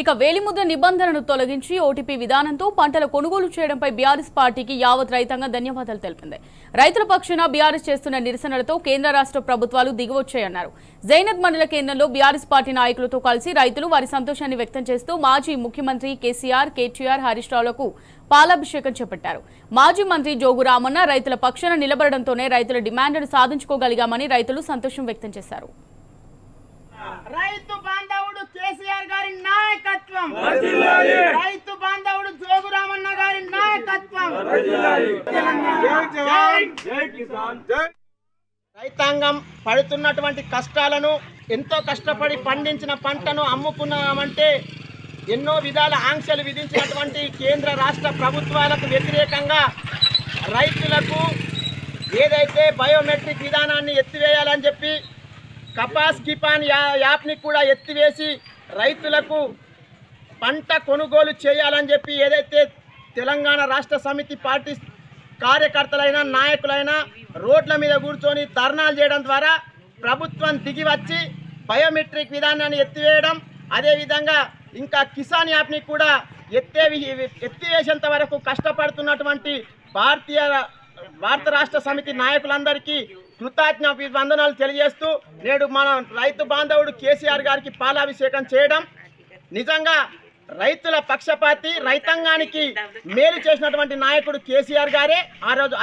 ఇక వేలిముద్ర నిబంధనను తొలగించి ఓటీపీ విధానంతో పంటల కొనుగోలు చేయడంపై బీఆర్ఎస్ పార్టీకి యావత్ రైతాంగం ధన్యవాదాలు తెలిపింది. రైతుల పక్షాన బీఆర్ఎస్ చేస్తున్న నిరసనలతో కేంద్ర రాష్ట్ర ప్రభుత్వాలు దిగివచ్చాయన్నారు. జైనత్ మండల కేంద్రంలో బీఆర్ఎస్ పార్టీ నాయకులతో కలిసి రైతులు వారి సంతోషాన్ని వ్యక్తం చేస్తూ మాజీ ముఖ్యమంత్రి కేసీఆర్, కేటీఆర్, హరీష్ రావులకు పాలాభిషేకం చేపట్టారు. మాజీ మంత్రి జోగు రామన్న రైతుల పక్షాన నిలబడడంతోనే రైతుల డిమాండ్ను సాధించుకోగలిగామని రైతులు సంతోషం వ్యక్తం చేశారు. రైతు బాంధవుడు కేసీఆర్ గారి నాయకత్వం, రైతు బాంధవుడు జోగు రామన్న గారి నాయకత్వం. రైతాంగం పడుతున్నటువంటి కష్టాలను, ఎంతో కష్టపడి పండించిన పంటను అమ్ముకున్నామంటే ఎన్నో విధాల ఆంక్షలు విధించినటువంటి కేంద్ర రాష్ట్ర ప్రభుత్వాలకు వ్యతిరేకంగా రైతులకు ఏదైతే బయోమెట్రిక్ విధానాన్ని ఎత్తివేయాలని చెప్పి కపాస్ కిపాన్ యాప్ని కూడా ఎత్తివేసి రైతులకు పంట కొనుగోలు చేయాలని చెప్పి ఏదైతే తెలంగాణ రాష్ట్ర సమితి పార్టీ కార్యకర్తలైనా నాయకులైనా రోడ్ల మీద కూర్చొని ధర్నాలు చేయడం ద్వారా ప్రభుత్వం దిగి వచ్చి బయోమెట్రిక్ విధానాన్ని ఎత్తివేయడం, అదేవిధంగా ఇంకా కిసాన్ యాప్ని కూడా ఎత్తివేసేంత వరకు కష్టపడుతున్నటువంటి భారత రాష్ట్ర సమితి నాయకులందరికీ కృతజ్ఞాభివందనాలు తెలియజేస్తూ నేడు మన రైతు బాంధవుడు కేసీఆర్ గారికి పాలాభిషేకం చేయడం నిజంగా రైతుల పక్షపాతి, రైతాంగానికి మేలు చేసినటువంటి నాయకుడు కేసీఆర్ గారే. ఆ రోజు